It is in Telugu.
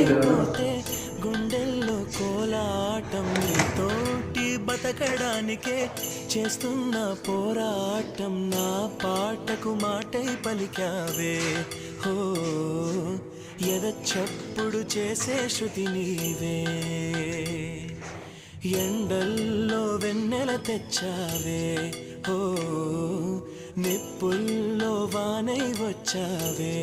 లేకపోతే గుండెల్లో కోలాటం తోటి బతకడానికే చేస్తున్న పోరాటం నా పాటకు మాటై పలికావే హో ఎద చప్పుడు చేసే శృతి నీవే ఎండల్లో వెన్నెల తెచ్చావే ఓ నిప్పుల్లో వానై వచ్చావే